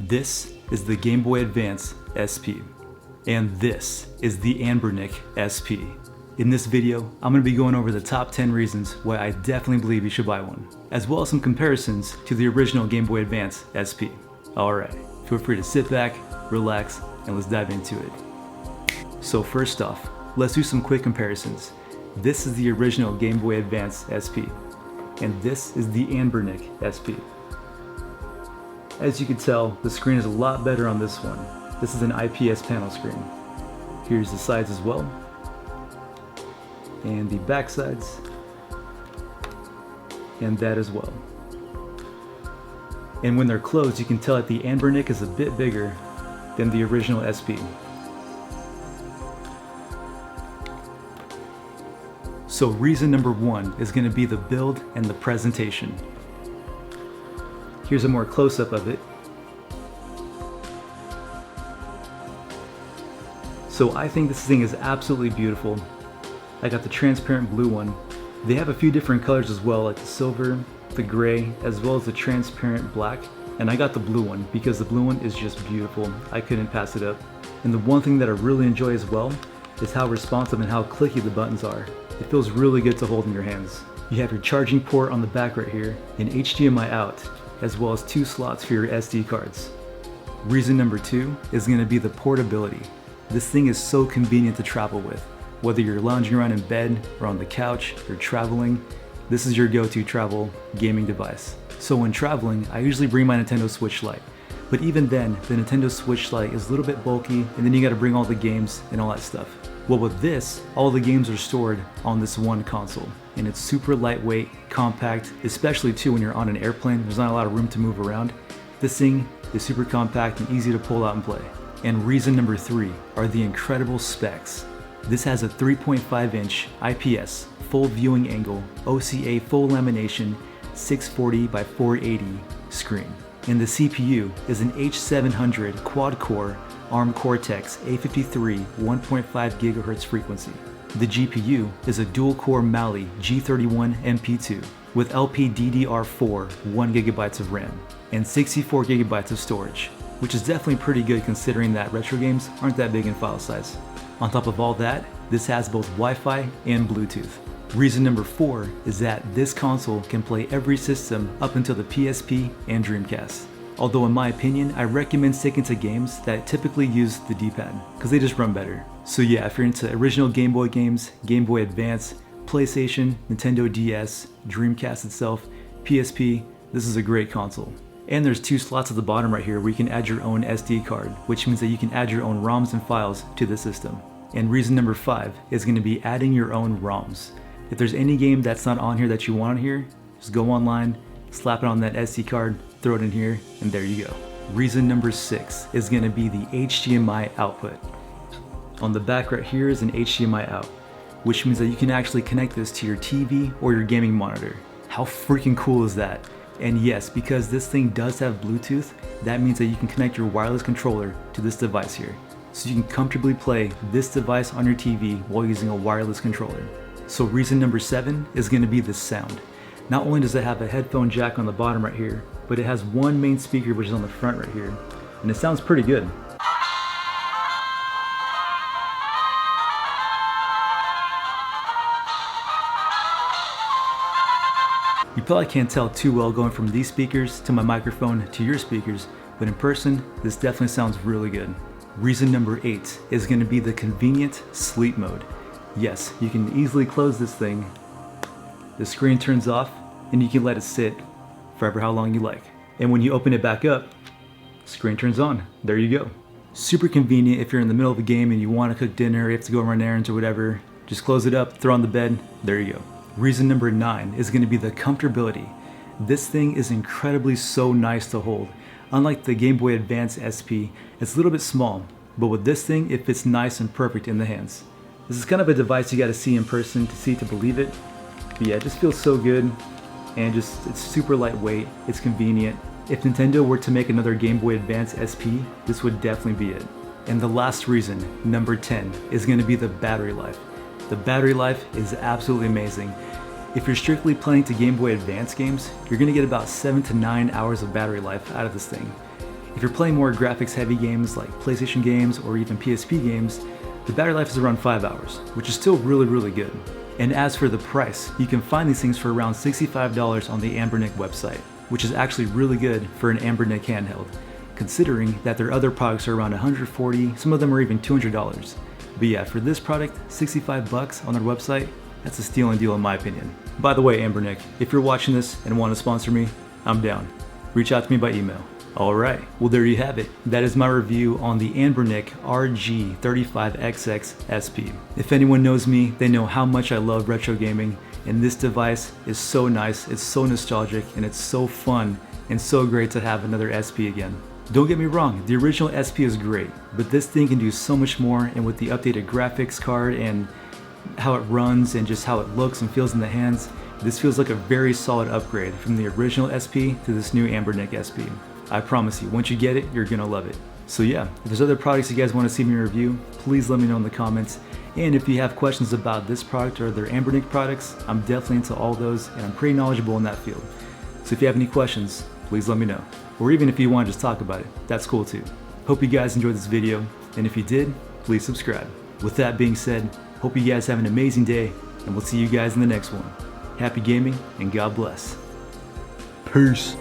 This is the Game Boy Advance SP, and this is the Anbernic SP. In this video, I'm going to be going over the top 10 reasons why I definitely believe you should buy one, as well as some comparisons to the original Game Boy Advance SP. Alright, feel free to sit back, relax, and let's dive into it. So first off, let's do some quick comparisons. This is the original Game Boy Advance SP, and this is the Anbernic SP. As you can tell, the screen is a lot better on this one. This is an IPS panel screen. Here's the sides as well, and the back sides, and that as well. And when they're closed, you can tell that the Anbernic is a bit bigger than the original SP. So reason number one is going to be the build and the presentation. Here's a more close-up of it. So I think this thing is absolutely beautiful. I got the transparent blue one. They have a few different colors as well, like the silver, the gray, as well as the transparent black. And I got the blue one because the blue one is just beautiful. I couldn't pass it up. And the one thing that I really enjoy as well is how responsive and how clicky the buttons are. It feels really good to hold in your hands. You have your charging port on the back right here, and HDMI Out, as well as 2 slots for your SD cards. Reason number 2 is going to be the portability. This thing is so convenient to travel with. Whether you're lounging around in bed or on the couch or traveling, this is your go-to travel gaming device. So when traveling, I usually bring my Nintendo Switch Lite. But even then, the Nintendo Switch Lite is a little bit bulky, and then you gotta bring all the games and all that stuff. Well, with this, all the games are stored on this one console, and it's super lightweight, compact, especially too when you're on an airplane. There's not a lot of room to move around. This thing is super compact and easy to pull out and play. And reason number 3 are the incredible specs. This has a 3.5-inch IPS full viewing angle, OCA full lamination, 640 by 480 screen. And the CPU is an H700 quad-core ARM Cortex A53 1.5 GHz frequency. The GPU is a dual-core Mali G31 MP2 with LPDDR4 1 GB of RAM and 64 GB of storage, which is definitely pretty good considering that retro games aren't that big in file size. On top of all that, this has both Wi-Fi and Bluetooth. Reason number 4 is that this console can play every system up until the PSP and Dreamcast. Although in my opinion, I recommend sticking to games that typically use the D-pad, because they just run better. So yeah, if you're into original Game Boy games, Game Boy Advance, PlayStation, Nintendo DS, Dreamcast itself, PSP, this is a great console. And there's 2 slots at the bottom right here where you can add your own SD card, which means that you can add your own ROMs and files to the system. And reason number 5 is going to be adding your own ROMs. If there's any game that's not on here that you want on here, just go online, slap it on that SD card, throw it in here, and there you go. Reason number 6 is going to be the HDMI output. On the back right here is an HDMI out, which means that you can actually connect this to your TV or your gaming monitor. How freaking cool is that? And yes, because this thing does have Bluetooth, that means that you can connect your wireless controller to this device here. So you can comfortably play this device on your TV while using a wireless controller. So reason number 7 is going to be the sound. Not only does it have a headphone jack on the bottom right here, but it has one main speaker which is on the front right here, and it sounds pretty good. You probably can't tell too well going from these speakers to my microphone to your speakers, but in person, this definitely sounds really good. Reason number 8 is going to be the convenient sleep mode. Yes, you can easily close this thing, the screen turns off, and you can let it sit forever how long you like. And when you open it back up, screen turns on. There you go. Super convenient if you're in the middle of a game and you want to cook dinner, you have to go run errands or whatever. Just close it up, throw on the bed, there you go. Reason number 9 is going to be the comfortability. This thing is incredibly so nice to hold. Unlike the Game Boy Advance SP, it's a little bit small, but with this thing, it fits nice and perfect in the hands. This is kind of a device you got to see in person to see to believe it. But yeah, it just feels so good, and it's super lightweight, it's convenient. If Nintendo were to make another Game Boy Advance SP, this would definitely be it. And the last reason, number 10, is going to be the battery life. The battery life is absolutely amazing. If you're strictly playing to Game Boy Advance games, you're going to get about 7 to 9 hours of battery life out of this thing. If you're playing more graphics heavy games like PlayStation games or even PSP games, the battery life is around 5 hours, which is still really good. And as for the price, you can find these things for around $65 on the Anbernic website, which is actually really good for an Anbernic handheld, considering that their other products are around $140, some of them are even $200. But yeah, for this product, 65 bucks on their website, that's a stealing deal in my opinion. By the way, Anbernic, if you're watching this and want to sponsor me, I'm down. Reach out to me by email. Alright, well there you have it. That is my review on the Anbernic RG35XX SP. If anyone knows me, they know how much I love retro gaming, and this device is so nice, it's so nostalgic, and it's so fun and so great to have another SP again. Don't get me wrong, the original SP is great, but this thing can do so much more, and with the updated graphics card and how it runs and just how it looks and feels in the hands, this feels like a very solid upgrade from the original SP to this new Anbernic SP. I promise you, once you get it, you're gonna love it. So yeah, if there's other products you guys want to see me review, please let me know in the comments. And if you have questions about this product or their Anbernic products, I'm definitely into all those and I'm pretty knowledgeable in that field. So if you have any questions, please let me know. Or even if you want to just talk about it, that's cool too. Hope you guys enjoyed this video, and if you did, please subscribe. With that being said, hope you guys have an amazing day, and we'll see you guys in the next one. Happy gaming, and God bless. Peace.